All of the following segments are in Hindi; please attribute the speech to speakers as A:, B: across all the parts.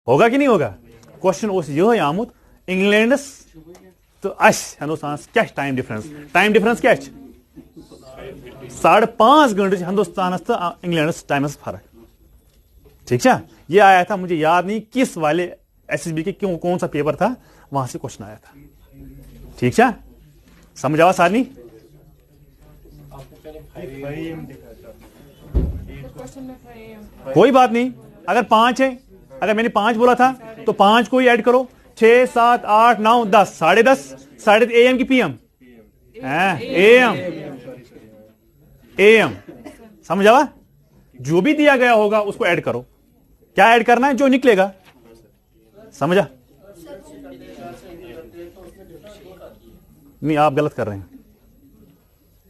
A: होगा कि नहीं होगा? क्वेश्चन उस यह आमुत इंग्लैंडस तो अस हिंदुस्तान क्या टाइम डिफरेंस क्या 5.5 घंटे हिंदुस्तान तो इंग्लैंडस टाइमस फर्क। ठीक है, ये आया था, मुझे याद नहीं किस वाले एसएसबी के क्यों कौन सा पेपर था, वहां से क्वेश्चन आया था। ठीक है, समझ आवा सारनी? कोई बात नहीं, अगर 5 है, अगर मैंने 5 बोला था तो 5 को ही ऐड करो, 6 7 8 9 10 10:30 AM की PM AM समझ आवा? जो भी दिया गया होगा उसको ऐड करो। क्या ऐड करना है? जो निकलेगा। समझा? नहीं, आप गलत कर रहे हैं।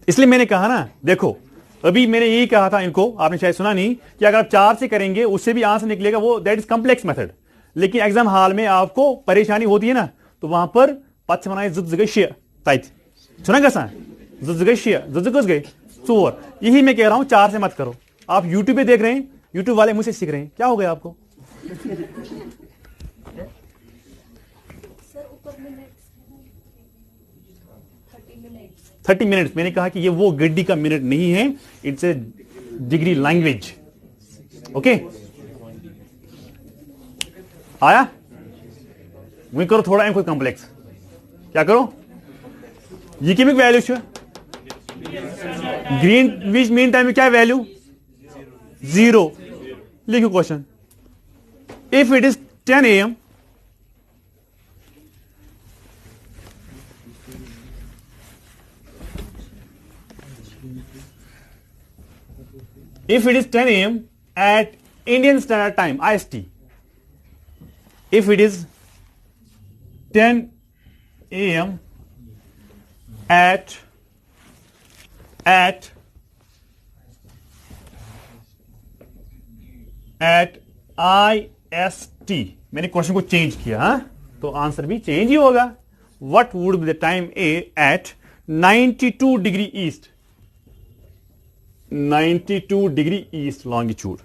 A: इसलिए मैंने कहा ना, देखो अभी मैंने यही कहा था इनको, आपने शायद सुना नहीं, कि अगर आप 4 से करेंगे उससे भी आंसर निकलेगा, वो दैट इज कॉम्प्लेक्स मेथड। लेकिन एग्जाम हॉल में आपको परेशानी होती है ना, तो वहां पर पथ बनाए सुना कैसा गए 4। यही मैं कह रहा हूं, 4 से मत करो। आप यूट्यूब पे देख रहे हैं, यूट्यूब वाले मुझसे सीख रहे हैं, क्या हो गया आपको? 30 मिनट्स। मैंने कहा कि ये वो गड्डी का मिनट नहीं है, it's a degree language. Okay, आया? वही करो थोड़ा एम कॉम्प्लेक्स। क्या करो? ये केमिक value Greenwich mean time में क्या वैल्यू? 0। लिखो question. If it is 10 AM if it is 10 AM at Indian Standard Time IST, if it is 10 AM at IST, मैंने क्वेश्चन को चेंज किया, हाँ, तो आंसर भी चेंज ही होगा। What would be the time A at 92 degree east? 92 degree east longitude.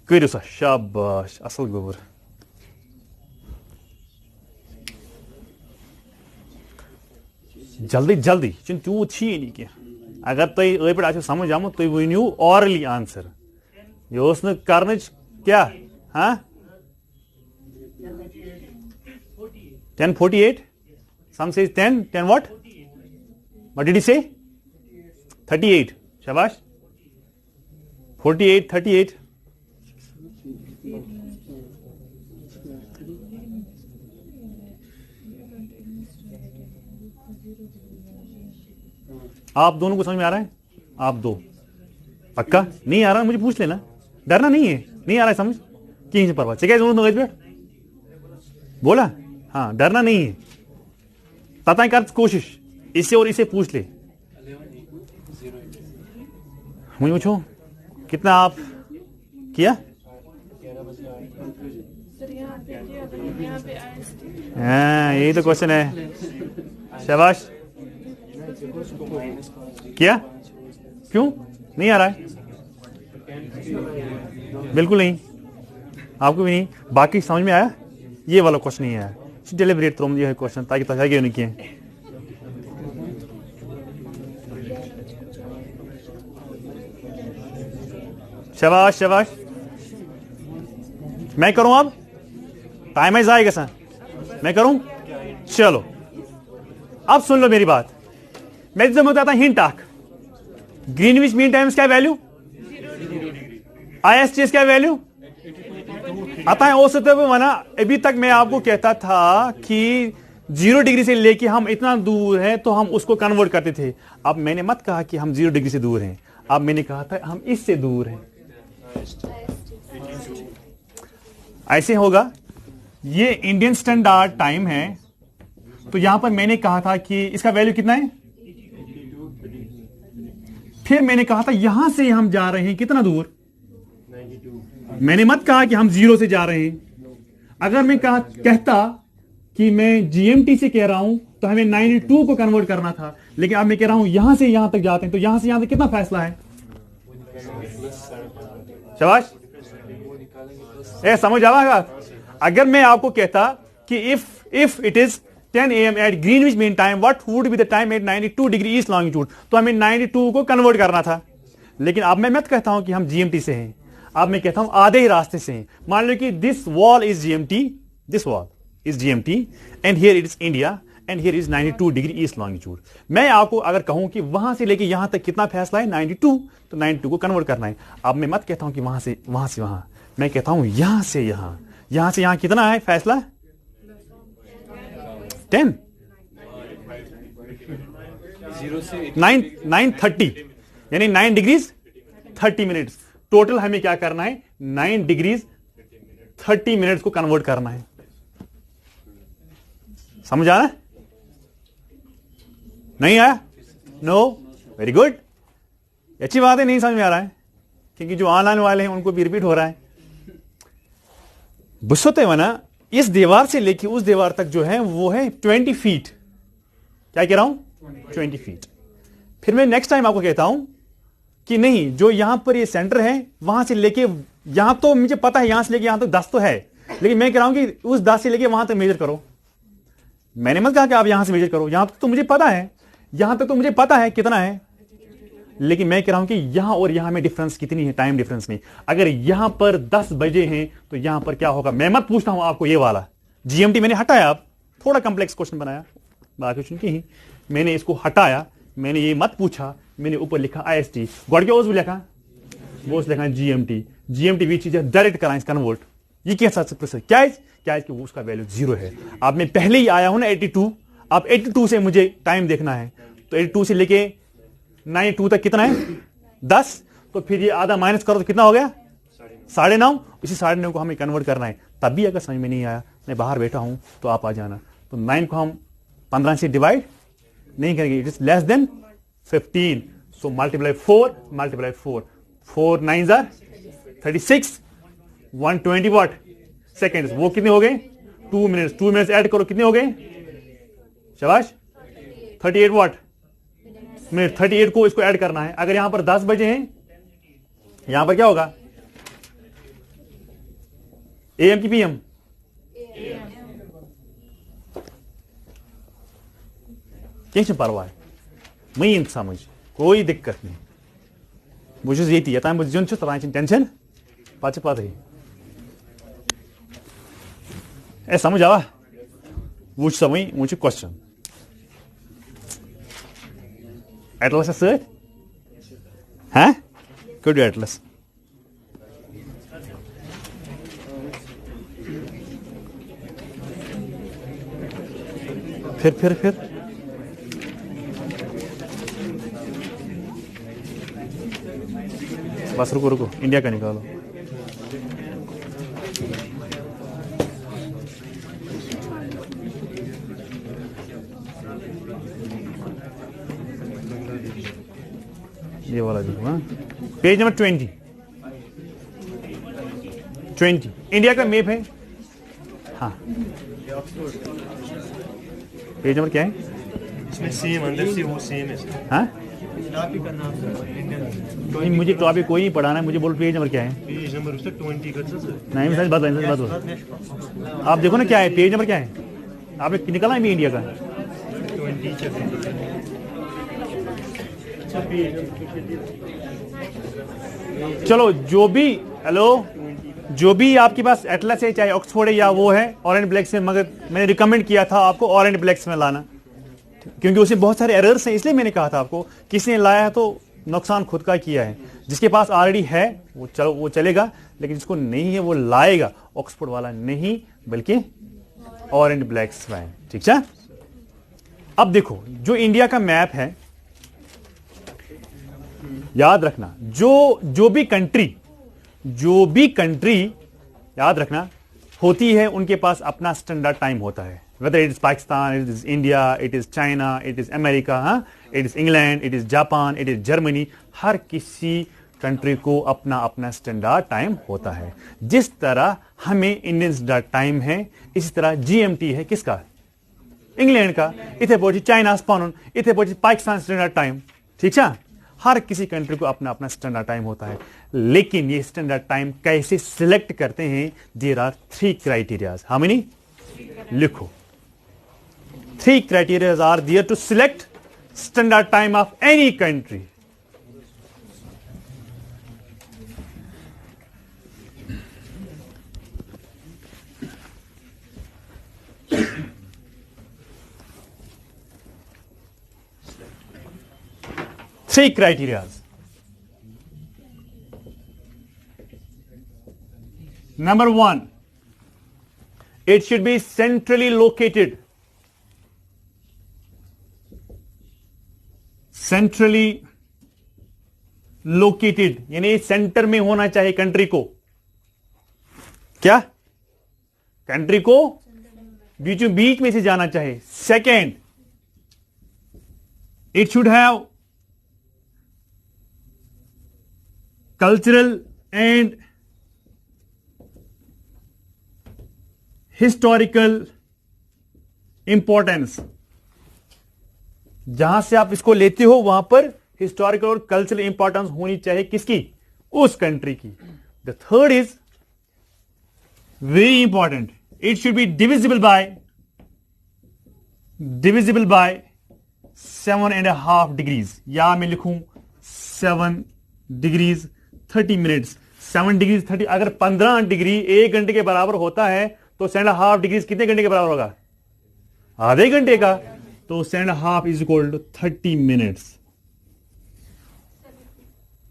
A: करो सा, शाबाश, असल गोबर। जल्दी जल्दी तूत नहीं क्या। अगर तुम पे आज समझ आमुत तुम वनियो ऑरली आंसर, यह कर क्या? हाँ, 10:48, some says 10 what did he say? 38, शाबाश। 48 38। आप दोनों को समझ में आ रहा है? आप दो पक्का? नहीं आ रहा मुझे पूछ लेना, डरना नहीं है। नहीं आ रहा है समझ कहीं से परवाह ठीक है, दोनों बोला, हाँ डरना नहीं है। पता कर कोशिश, इससे और इसे पूछ ले। मुझे पूछो कितना आप किया? हाँ यही तो क्वेश्चन है, शाबाश। क्या? क्यों नहीं आ रहा है? बिल्कुल नहीं, आपको भी नहीं। बाकी समझ में आया? ये वाला क्वेश्चन नहीं आया, डेलिब्रेट तुम ये क्वेश्चन ताकि तक नहीं किए। शाबाश शाबाश। मैं करूं अब? टाइम है जाएगा सर, मैं करूं? चलो अब सुन लो मेरी बात। मैं जब बताता हिंट आक, ग्रीनविच मीन टाइम्स क्या वैल्यू, IST क्या वैल्यू आता है। औसत मना अभी तक मैं आपको कहता था कि 0 डिग्री से लेके हम इतना दूर हैं तो हम उसको कन्वर्ट करते थे। अब मैंने मत कहा कि हम 0 डिग्री से दूर हैं, अब मैंने कहा था हम इससे दूर हैं। ऐसे होगा। ये इंडियन स्टैंडर्ड टाइम है, तो यहां पर मैंने कहा था कि इसका वैल्यू कितना है। फिर मैंने कहा था यहां से हम जा रहे हैं कितना दूर, मैंने मत कहा कि हम 0 से जा रहे हैं। अगर मैं कहता कि मैं GMT से कह रहा हूं तो हमें 92 को कन्वर्ट करना था, लेकिन अब मैं कह रहा हूं यहां से यहां तक जाते हैं, तो यहां से यहां तक कितना फासला है? शाबाश। ए समझ आवागा? अगर मैं आपको कहता कि if it is 10 AM at Greenwich mean time, what would be the time at 92 degree east longitude, तो हमें 92 को कन्वर्ट करना था। लेकिन अब मैं मत कहता हूं कि हम GMT से हैं, अब मैं कहता हूं आधे ही रास्ते से हैं। मान लो कि this wall is GMT, this wall is GMT and here it is India and here is 92 degree east longitude. मैं आपको अगर कहूं कि वहां से लेके यहां तक कितना फैसला है 92, तो 92 को कन्वर्ट करना है। अब मैं मत कहता हूं कि वहां से वहां, मैं कहता हूं यहां से यहां कितना है फैसला? 10 9:30 यानी 9 डिग्रीज 30 मिनट्स। टोटल हमें क्या करना है? 9 डिग्रीज 30 मिनट्स को कन्वर्ट करना है। समझ आ रहा है? नहीं आया? नो, वेरी गुड, अच्छी बात है। नहीं समझ में आ रहा है क्योंकि जो ऑनलाइन वाले हैं उनको भी रिपीट हो रहा है। बुस्सोते वना इस दीवार से लेके उस दीवार तक जो है वो है 20 फीट। क्या कह रहा हूं? 20 फीट। फिर मैं नेक्स्ट टाइम आपको कहता हूं कि नहीं, जो यहां पर ये सेंटर है वहां से लेके यहां, तो मुझे पता है यहां से लेके यहां तक 10 तो है, लेकिन मैं कह रहा हूं कि उस 10 से लेके वहां तक मेजर करो। मैंने मत कहा कि आप यहां से मेजर करो, यहां तक तो मुझे पता है, यहां तक तो मुझे पता है कितना है, लेकिन मैं कह रहा हूं कि यहां और यहां में डिफरेंस कितनी है, टाइम डिफरेंस में। अगर यहां पर 10 बजे हैं तो यहां पर क्या होगा? मैं मत पूछता हूं आपको ये वाला GMT मैंने हटाया, आप थोड़ा कंप्लेक्स क्वेश्चन बनाया, बाकी कुछ नहीं, मैंने इसको हटाया, मैंने ये मत पूछा, मैंने ऊपर लिखा IST, गॉड के ओस भी लिखा, वो लिखा GMT भी चीजें डायरेक्ट कराएं कन्वर्ट। ये क्या प्रोसेस क्या है कि उसका वैल्यू 0 है। अब मैं पहले ही आया हूं ना 82, अब 82 से मुझे टाइम देखना है, तो 82 से लेके 92 तक कितना है? 10। तो फिर ये आधा माइनस करो तो कितना हो गया? 9.5। इसी 9.5 को हमें कन्वर्ट करना है। तब भी अगर समझ में नहीं आया, मैं बाहर बैठा हूं तो आप आ जाना। तो 9 को हम 15 से डिवाइड नहीं करेंगे, it is less than 15, so multiply 4, 4 9 jar 36, 120 what seconds, वो कितने हो गए? 2 मिनट्स। 2 मिनट्स ऐड करो, कितने हो गए? शाबाश, 38 वॉट मिनट। 38 को इसको ऐड करना है। अगर यहां पर 10 बजे हैं, यहां पर क्या होगा? AM की PM? क्या परवाह है, मैं समझ, कोई दिक्कत नहीं। वो ये टेंशन पाच ही ए समझ आवा वो समय मुझे क्वेश्चन एटलस सर हाँ गुड एटलस फिर बस रुको इंडिया का निकालो। ये वाला देखो, हाँ पेज नंबर 20 इंडिया का मैप है। हाँ पेज नंबर क्या है?
B: इसमें सेम अंदर से वो सेम है।
A: हाँ
B: टॉपिक का नाम सर
A: नहीं, मुझे टॉपिक कोई नहीं पढ़ाना है, मुझे बोल पेज नंबर क्या है?
B: पेज नंबर उसका 20 का सर।
A: नहीं सच बात आप देखो ना क्या है, पेज नंबर क्या है? आपने निकाला है भी इंडिया का
B: 20
A: चलो जो भी हेलो जो भी आपके पास एटलस है, चाहे ऑक्सफोर्ड है या वो है ऑरेंज ब्लैक्स में, मगर मैंने रिकमेंड किया था आपको ऑरेंज ब्लैक्स में लाना, क्योंकि उसमें बहुत सारे एरर्स हैं, इसलिए मैंने कहा था आपको किसने लाया तो नुकसान खुद का किया है। जिसके पास ऑलरेडी है वो चलेगा, लेकिन जिसको नहीं है वो लाएगा ऑक्सफोर्ड वाला नहीं, बल्कि ऑरेंज ब्लैक्स में। ठीक है, अब देखो जो इंडिया का मैप है, याद रखना जो भी कंट्री याद रखना होती है, उनके पास अपना स्टैंडर्ड टाइम होता है। whether it is Pakistan, it is India, it is China, it is America, it is England, it is Japan, it is Germany, हर किसी कंट्री को अपना अपना स्टैंडर्ड टाइम होता है। जिस तरह हमें इंडियन स्टैंडर्ड टाइम है, इसी तरह GMT है किसका? इंग्लैंड का। इथे पहुंची चाइना स्पॉन, इथे पहुंची पाकिस्तान स्टैंडर्ड टाइम। ठीक है, हर किसी कंट्री को अपना अपना स्टैंडर्ड टाइम होता है, लेकिन ये स्टैंडर्ड टाइम कैसे सिलेक्ट करते हैं? There are 3 criterias. How many? लिखो। 3 criterias are there to select standard time of any country. Three criterias. Number 1, it should be centrally located. Centrally located यानी सेंटर में होना चाहिए कंट्री को। क्या? कंट्री को बीचों बीच में से जाना चाहिए। Second, it should have cultural and historical importance। जहां से आप इसको लेते हो वहां पर हिस्टोरिकल और कल्चरल इंपॉर्टेंस होनी चाहिए। किसकी? उस कंट्री की। The third is very important, it should be divisible by 7.5 degrees, या मैं लिखूं 7 डिग्रीज 30 मिनट्स। 7 डिग्रीज 30, अगर 15 डिग्री 1 घंटे के बराबर होता है तो 7.5 डिग्रीज कितने घंटे के बराबर होगा? आधे घंटे का। तो 7.5 is equal to 30 minutes.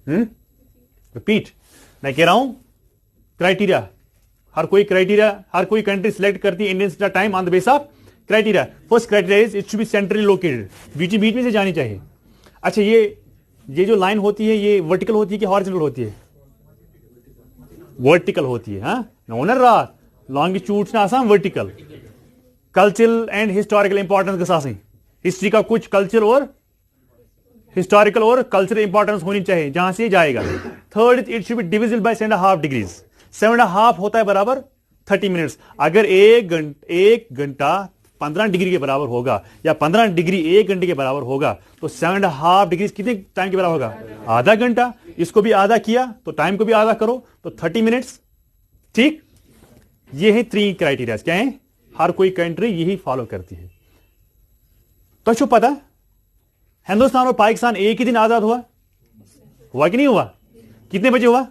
A: Repeat, मैं कह रहा हूं क्राइटेरिया, हर कोई कंट्री सिलेक्ट करती है Indian standard time on the base of criteria. First criteria is it should be centrally located, बीच में से जानी चाहिए। अच्छा, ये जो लाइन होती है ये वर्टिकल होती है कि हॉरिजॉन्टल होती है? वर्टिकल होती है। हाँ, नोनर रात लॉन्गिट्यूड से आसान vertical. Cultural and historical importance के साथ ही हिस्ट्री का कुछ कल्चर और हिस्टोरिकल और कल्चरल इंपॉर्टेंस होनी चाहिए जहां से जाएगा। Third, it should be divisible by 7.5 degrees. 7.5 होता है बराबर 30 मिनट्स। अगर एक घंटा 15 डिग्री के बराबर होगा या 15 डिग्री 1 घंटे के बराबर होगा तो 7.5 डिग्री कितने टाइम के बराबर होगा? आधा घंटा। इसको भी आधा किया तो टाइम को भी आधा करो तो 30 मिनट्स। ठीक, ये है 3 क्राइटेरिया। क्या है? हर कोई कंट्री यही फॉलो करती है। तो जो पता, हिंदुस्तान और पाकिस्तान एक ही दिन आजाद हुआ कि नहीं हुआ? कितने बजे हुआ?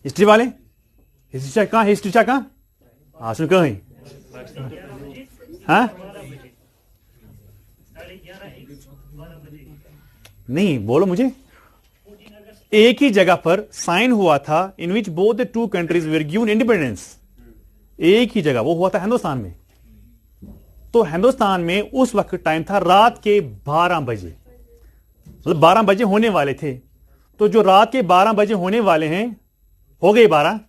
A: हिस्ट्री वाले, हिस्ट्री कहां? हाँ, सुन कहीं। हाँ, नहीं बोलो मुझे। एक ही जगह पर साइन हुआ था in which both the 2 countries were given independence. एक ही जगह वो हुआ था हिंदुस्तान में। तो हिंदुस्तान में उस वक्त टाइम था रात के 12 बजे, मतलब 12 बजे होने वाले थे। तो जो रात के 12 बजे होने वाले हैं, हो गए 12,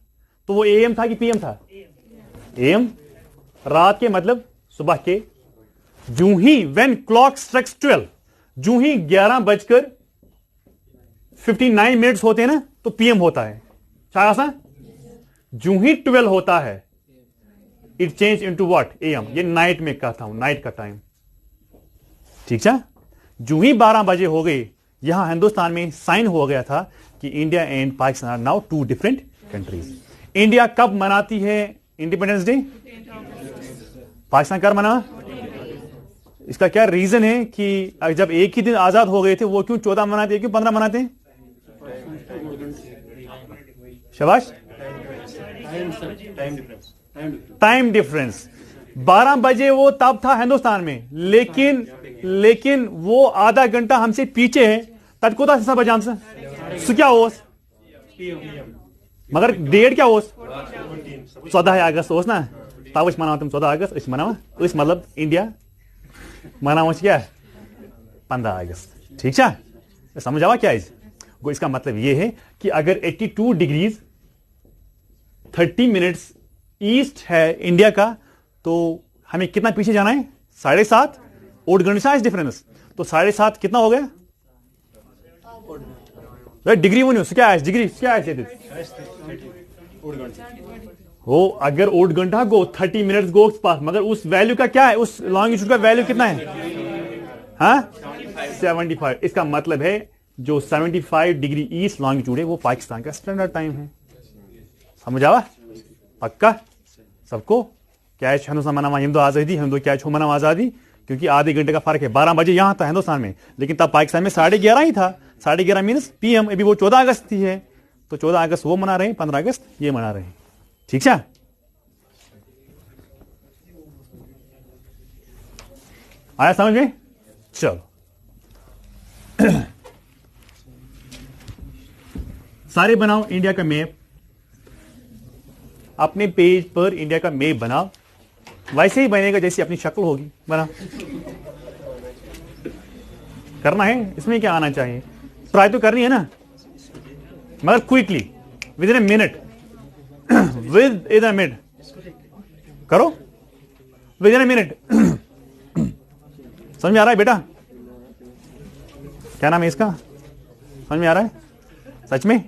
A: तो वो एएम था कि पीएम था? एएम। रात के मतलब सुबह के। जूं ही व्हेन क्लॉक स्ट्रक्स 12, जूं ही 11:59 मिनट्स होते हैं ना तो पीएम होता है। सा जूं ही 12 होता है it change into what? Am. ये नाइट में कहता हूं, नाइट का टाइम। ठीक है, जूं ही 12 बजे हो गए, यहां हिंदुस्तान में साइन हो गया था कि India and Pakistan are now 2 different countries. India कब मनाती है इंडिपेंडेंस डे? पाकिस्तान कब मना? इसका क्या रीजन है कि जब एक ही दिन आजाद हो गए थे वो क्यों 14 मनाते हैं, क्यों 15 मनाते हैं? शाबाश। Time difference. 12 बजे वो तब था हिंदुस्तान में, लेकिन वो आधा घंटा हमसे पीछे है। तब को था बजान से क्या होस, मगर डेट क्या होस? 14 अगस्त होस ना। तब मनाओ तुम 14 अगस्त, इस मनाओ, इस मतलब इंडिया मनाओ क्या है 15 अगस्त। ठीक है, समझ आवा क्या इसका मतलब ये है कि अगर 82 डिग्रीज 30 मिनट्स ईस्ट है इंडिया का, तो हमें कितना पीछे जाना है? 7.5। ओड घंटा डिफरेंस, तो 7.5 कितना हो गया? डिग्री वो नहीं, क्या है डिग्री, क्या है हो? अगर ओड घंटा गो 30 मिनट्स गो पास, मगर उस वैल्यू का क्या है? उस लॉन्गिट्यूड का वैल्यू कितना है? हाँ, 75। इसका मतलब है जो 75 डिग्री ईस्ट लॉन्गिट्यूड है वो पाकिस्तान का स्टैंडर्ड टाइम है। समझ आवा पक्का सबको? क्या हिंदुस्तान मना हिंदू आज़ादी हिंदू क्या छो मना आज़ादी, क्योंकि आधे घंटे का फर्क है। 12 बजे यहाँ था हिंदुस्तान में, लेकिन तब पाकिस्तान में 11:30 ही था। 11:30 मीनस PM। अभी वो 14 अगस्त थी है, तो 14 अगस्त वो मना रहे हैं, 15 अगस्त ये मना रहे हैं। ठीक है, आया समझ में? चलो सारे बनाओ इंडिया का मैप, अपने पेज पर इंडिया का मैप बनाओ, वैसे ही बनेगा जैसी अपनी शक्ल होगी। बना करना है, इसमें क्या आना चाहिए, ट्राई तो करनी है ना, मगर quickly with in a minute, with in a minute करो, विद इन ए मिनट। समझ में आ रहा है बेटा? क्या नाम है इसका? समझ में आ रहा है? सच में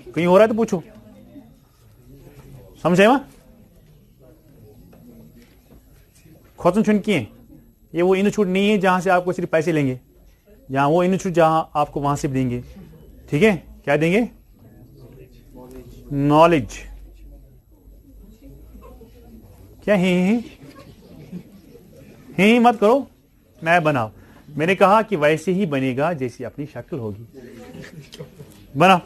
A: कहीं हो रहा है तो पूछो। समझे वहां खोचन छुन किए, ये वो इंस्टीट्यूट नहीं है जहां से आपको सिर्फ पैसे लेंगे, जहां वो इंस्टीट्यूट जहां आपको वहां से भी देंगे। ठीक है, क्या देंगे? नॉलेज। क्या ही मत करो, मैं बनाओ। मैंने कहा कि वैसे ही बनेगा जैसी अपनी शक्ल होगी। बना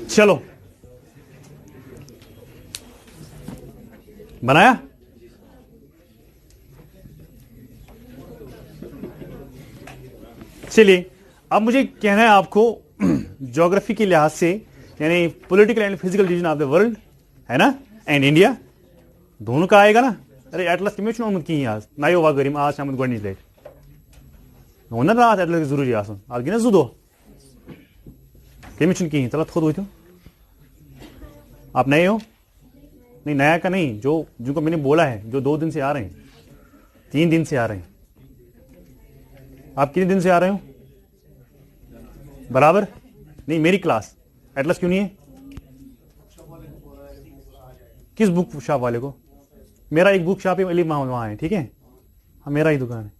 A: चलो, बनाया? चलिए, अब मुझे कहना है आपको ज्योग्राफी के लिहाज से, यानी political and physical region of the world है ना, एंड इंडिया दोनों का आएगा ना। अरे एटलस कमी की आज नायो वागरिम आज शाम गोडनी लेट होना ना आज एटलस जरूरी आसन आज गिना जुदो कमी की चला खुद हुई तो आप नए हो? नहीं, नया का नहीं, जो जिनको मैंने बोला है, जो 2 दिन से आ रहे हैं, 3 दिन से आ रहे हैं। आप कितने दिन से आ रहे हो? बराबर नहीं, मेरी क्लास एटलस क्यों नहीं है? किस बुक शॉप वाले को? मेरा एक बुक शॉप है, अली वहां है, ठीक है, हाँ मेरा ही दुकान है।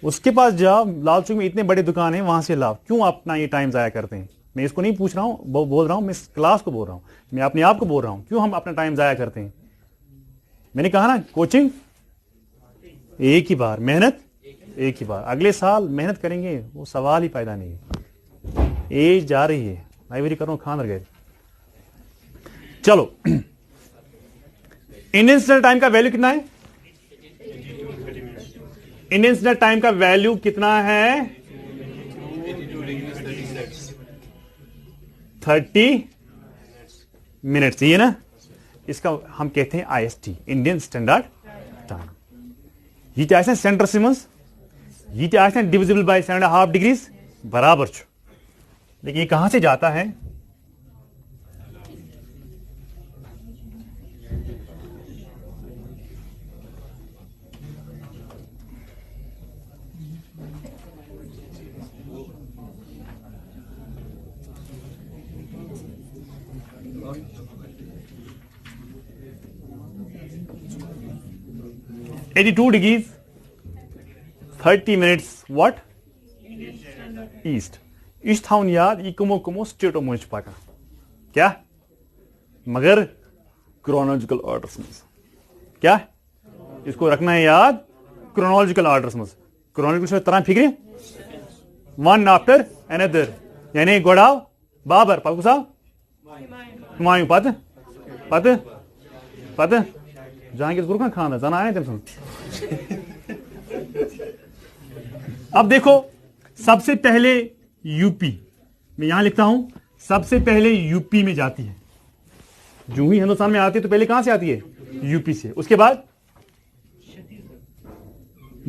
A: उसके पास जाओ, लाल चौक में इतने बड़े दुकान है, वहां से लाओ। क्यों अपना ये टाइम जाया करते हैं? मैं इसको नहीं पूछ रहा हूं, बोल रहा हूं, मैं क्लास को बोल रहा हूं, मैं अपने आप को बोल रहा हूं, क्यों हम अपना टाइम जाया करते हैं? मैंने कहा ना, कोचिंग एक ही बार, मेहनत एक ही बार। अगले साल मेहनत करेंगे वो सवाल ही पैदा नहीं है। एज जा रही है, लाइब्रेरी करो खान गए। चलो, इंडियन स्टैंडर्ड टाइम का वैल्यू कितना है? इंडियन स्टैंडर्ड टाइम का वैल्यू कितना है? 30 मिनट्स, ये ना, इसका हम कहते हैं IST, इंडियन स्टैंडर्ड टाइम। ये क्या है? सेंटर सिमंस, ये क्या है? डिविजिबल बाय 7.5 डिग्रीज बराबर छो। लेकिन ये कहां से जाता है? $82 डिग्रीज 30 minutes what east इस थाउन याद ये कमो कमो स्टेटो मुझ पाका क्या मगर क्रोनोलॉजिकल ऑर्डर्स में क्या इसको रखना है याद क्रोनोलॉजिकल ऑर्डर्स में क्रोनोलॉजिकल तरह फिक्रे वन आफ्टर अनदर यानी गोड़ाव बाबर पाकू साहब हुमायूं पत पत पत जहांगीर गुरु खान जना आए तुम अब देखो सबसे पहले यूपी मैं यहां लिखता हूं सबसे पहले यूपी में जाती है जो ही हिंदुस्तान में आती है तो पहले कहां से आती है यूपी से उसके बाद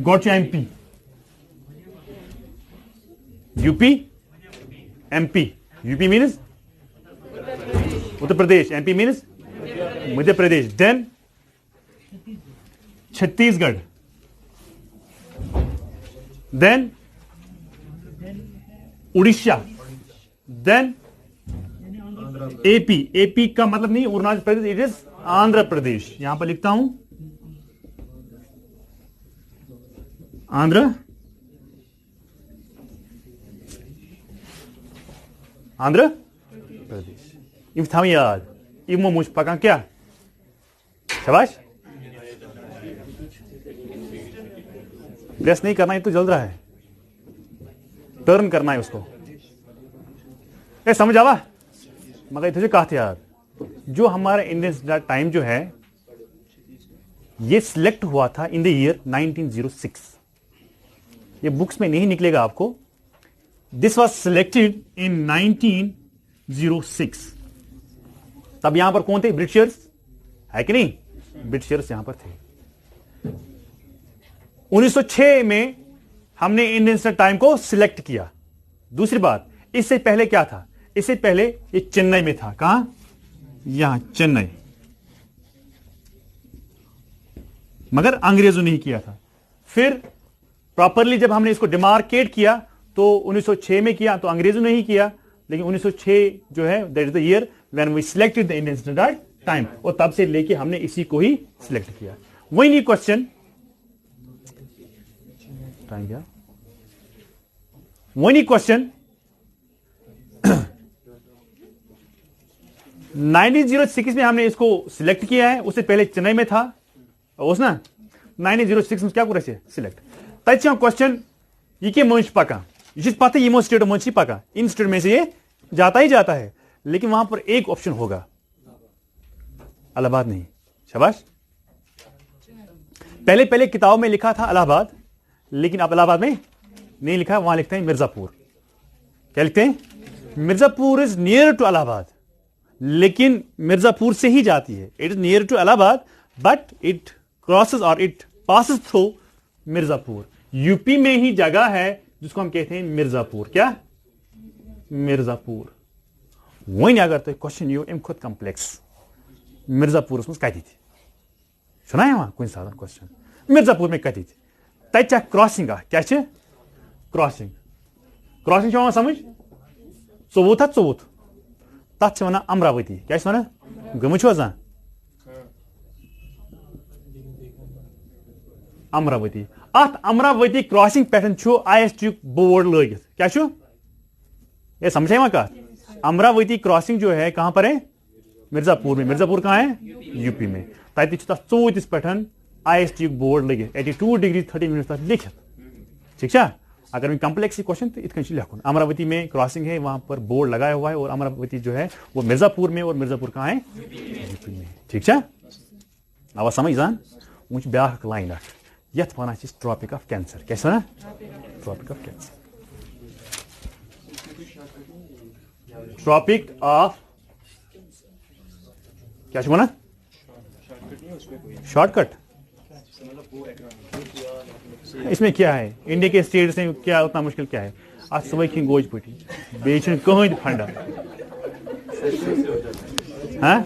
A: got MP UP MP UP means Uttar Pradesh MP means Madhya Pradesh then Chhattisgarh then Orissa then AP AP का मतलब नहीं अरुणाचल प्रदेश इट इज आंध्र प्रदेश यहां पर लिखता हूं आंध्र आंध्र प्रदेश इम था याद इमो मुझ पका क्या शाबाश प्रेस नहीं करना है तो जल रहा है टर्न करना है उसको ए समझ आवा मगर तुझे कहा था यार जो हमारा इंडियन स्टैंडर्ड टाइम जो है ये सिलेक्ट हुआ था इन द ईयर 1906 ये बुक्स में नहीं निकलेगा आपको दिस वॉज सिलेक्टेड इन 1906 तब यहां पर कौन थे ब्रिटिशर्स है कि नहीं ब्रिटिशर्स यहां पर थे 1906 में हमने इंडियन स्टैंडर्ड टाइम को सिलेक्ट किया दूसरी बात इससे पहले क्या था इससे पहले ये चेन्नई में था कहां यहां चेन्नई मगर अंग्रेजों ने ही किया था फिर प्रॉपरली जब हमने इसको डिमार्केट किया तो 1906 में किया तो अंग्रेजों ने ही किया लेकिन 1906 जो है that is the year when we selected the Indian standard time और तब से लेके हमने इसी को ही सिलेक्ट किया वही नहीं क्वेश्चन टाइम क्या वही नहीं क्वेश्चन 1906 में हमने इसको सिलेक्ट किया है उससे पहले चेन्नई में था उस ना 1906 में क्या कर सिलेक्ट तथा क्वेश्चन ये के मंच पका ये पता है स्टेट मंच पका इन स्टेट में से ये जाता ही जाता है लेकिन वहां पर एक ऑप्शन होगा इलाहाबाद नहीं शाबाश पहले पहले किताब में लिखा था इलाहाबाद लेकिन अब इलाहाबाद में नहीं लिखा वहां लिखते हैं मिर्जापुर क्या लिखते हैं Mirzapur is near to Allahabad लेकिन मिर्जापुर से ही जाती है it is near to Allahabad but it crosses और it passes through Mirzapur UP में ही जगह है जिसको हम कहते हैं मिर्जापुर क्या मिर्जापुर वही अगर तो क्वेश्चन यू एम खुद कॉम्प्लेक्स मिर्जापुर उसमें कती थी सुना है वहां कोई साधारण क्वेश्चन मिर्जापुर में कती थी तथा क्रॉसिंग क्या क्रॉसिंग क्रॉसिंग समझ चौवुत हा चौवुत तथ वन अमरावती क्या वन गमु अमरावती अत अमरावती क्रॉसिंग पे IST बोर्ड लगित क्या ये समझे वहां का अमरावती क्रॉसिंग जो है कहां पर है मिर्जापुर में मिर्जापुर कहां है यूपी में तथ चौवतिस पे IST बोर्ड लगित 82 डिग्री 30 मिनट तक लिखित ठीक है अगर मैं कॉम्प्लेक्स क्वेश्चन तो इतना लिखूँ अमरावती में क्रॉसिंग है वहां पर बोर्ड लगाया हुआ है और अमरावती जो है वो मिर्जापुर में और मिर्जापुर कहां है यूपी में ठीक है अब समझ जान वो ब्या लाइन यथ वन ट्रॉपिक ऑफ कैंसर क्या one tropic of cancer tropic of क्या वन शॉर्टकट इसमें क्या है इंडिया के स्टेट से क्या उतना मुश्किल क्या है आज सुबह की गोज पटी बेच कहीं फंडा हाँ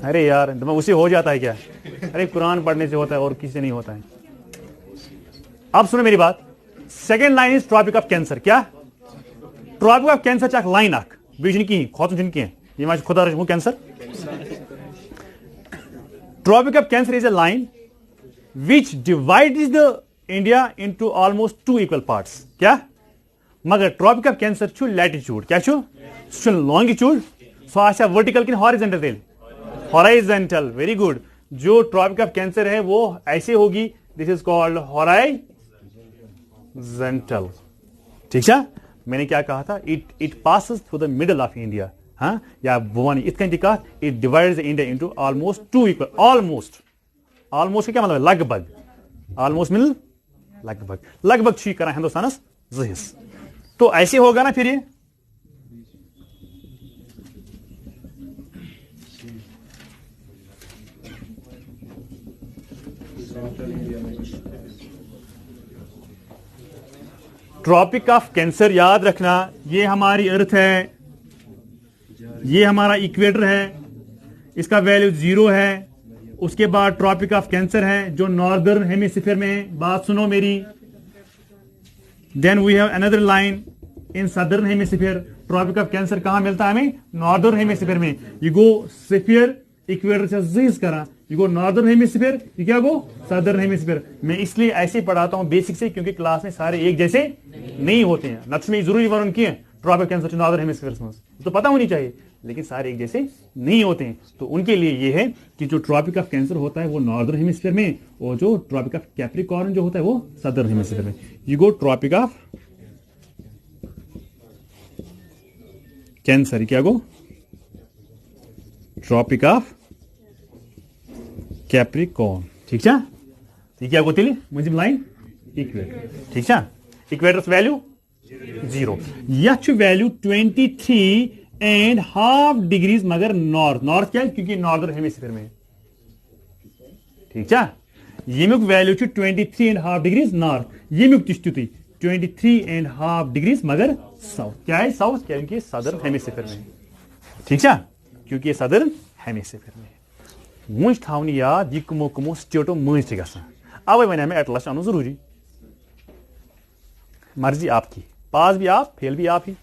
A: अरे यार उसे हो जाता है क्या अरे कुरान पढ़ने से होता है और किसी से नहीं होता है अब सुनो मेरी बात second line is tropic of cancer क्या ट्रॉपिक ऑफ कैंसर चाक लाइन आख बीच की खोत जिनकी ये खुदा वो cancer tropic of cancer is a line which divides the India into almost 2 equal parts. क्या? मगर ट्रॉपिक ऑफ कैंसर छु लैटिट्यूड क्या छु लॉन्गिट्यूड सो आशा वर्टिकल कि हॉरिजॉन्टल तेल हॉराइजेंटल। Very good. जो ट्रॉपिक ऑफ कैंसर है वो ऐसे होगी, दिस इज कॉल्ड हॉराइजेंटल। ठीक है, मैंने क्या कहा था, it passes through the middle of India. हाँ, या वन इतकन कहा it divides the India into almost 2 equal. Almost क्या मतलब लगभग, ऑलमोस्ट मिल लगभग छी करा हिंदुस्तानस जहिस। तो ऐसे होगा ना फिर ये ट्रॉपिक ऑफ कैंसर याद रखना, ये हमारी अर्थ है, ये हमारा इक्वेटर है, इसका वैल्यू 0 है। उसके बाद ट्रॉपिक ऑफ कैंसर है जो नॉर्दर्न हेमिस्फीयर में, बात सुनो मेरी। Then we have another line in southern hemisphere. Tropic of Cancer कहां मिलता है हमें? नॉर्दर्न हेमिस्फीयर में। यू गो स्फीयर इक्वेटर से जीज करा, यू गो नॉर्दर्न हेमिस्फीयर, ये क्या गो सदर्न हेमिस्फीयर। मैं इसलिए ऐसे पढ़ाता हूं बेसिक से, क्योंकि क्लास में सारे एक जैसे नहीं होते हैं। नक्श में जरूरी वर्णन किए ट्रॉपिक कैंसर नॉर्दर्न हेमिस्फीयर तो पता होनी चाहिए, लेकिन सारे एक जैसे नहीं होते हैं। तो उनके लिए ये है कि जो ट्रॉपिक ऑफ कैंसर होता है वो नॉर्दर्न हेमिस्फीयर में, और जो ट्रॉपिक ऑफ कैप्रिकॉर्न जो होता है वो सदर्न हेमिस्फीयर में। You go Tropic of cancer, क्या गो ट्रॉपिक ऑफ कैप्रिकॉर्न। ठीक है, ठीक है गोतिली मुझे लाइन इक्वेटर। ठीक है, इक्वेटर्स वैल्यू 0, यह वैल्यू 23.5 डिग्रीज मगर नॉर्थ क्या है, क्योंकि नॉर्दर्न हेमिस्फीयर में। ठीक है, यमुक वैल्यू 23.5 डिग्रीज नॉर्थ, यमुक 23.5 डिग्रीज मगर साउथ। क्या है साउथ? क्योंकि सदर्न हेमिस्फीयर में। ठीक है, क्योंकि ये सदर्न हेमिस्फीयर में। मुझ थावन याद यह कमो कमो स्टेटो मज ग अवे वन मे एटलस अनु जरूरी। मर्जी आपकी, पास भी आप, फेल भी आप ही।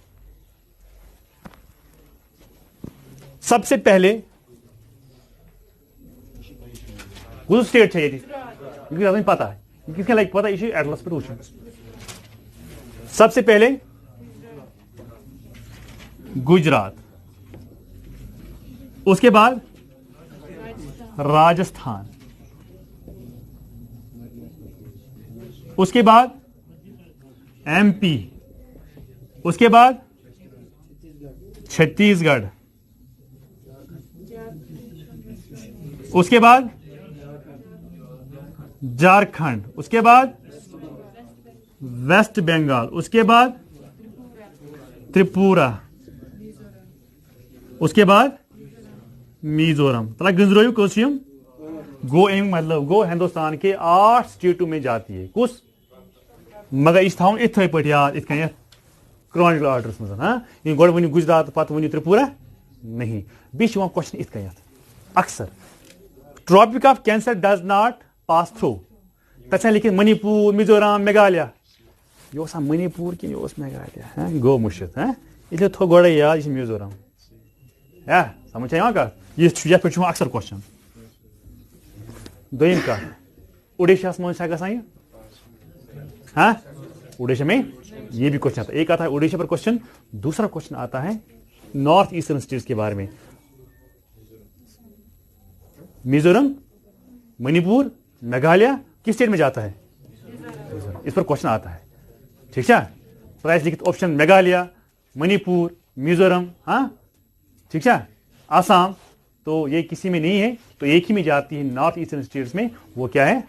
A: सबसे पहले कुछ स्टेट है ये पता है, किसके लाइक पता है, एटलस पे वुचन। सबसे पहले गुजरात, उसके बाद राजस्थान, उसके बाद एमपी, उसके बाद छत्तीसगढ़, उसके बाद झारखंड, उसके बाद वेस्ट बंगाल, उसके बाद त्रिपुरा, उसके बाद मिजोरम। तला गंजरोयू कोशियम गो एम मतलब गो हिंदुस्तान के 8 स्टेटों में जाती है कुछ, मगर इस थाउन इथे पे याद इत क्रॉनिकल ऑर्डर्स मज। हाँ, गोड वन गुजरात पत वन त्रिपुरा नहीं। बीच क्वेश्चन इत अक्सर Tropic of Cancer does not pass through, तथा लिखित मणिपुर, मिजोरम, मेघालय। यह मणिपुर कि मेघालय। हाँ, गो मुश्किल। हाँ, इसलिए थो गोड़े याद यह मिजोरम। या समझ यहाँ का ये पे अक्सर क्वेश्चन। दोम कह उड़ीसा मज ग। हाँ, उड़ीसा में ये भी क्वेश्चन आता है। एक आता है उड़ीसा पर क्वेश्चन, दूसरा क्वेश्चन आता है नॉर्थ ईस्टर्न स्टेट्स के बारे में। मिजोरम, मणिपुर, मेघालय किस स्टेट में जाता है? इस पर क्वेश्चन आता है। ठीक है, प्राइस लिखित ऑप्शन मेघालय, मणिपुर, मिजोरम। हाँ, ठीक है, आसाम तो ये किसी में नहीं है, तो एक ही में जाती है नॉर्थ ईस्टर्न स्टेट्स में। वो क्या है?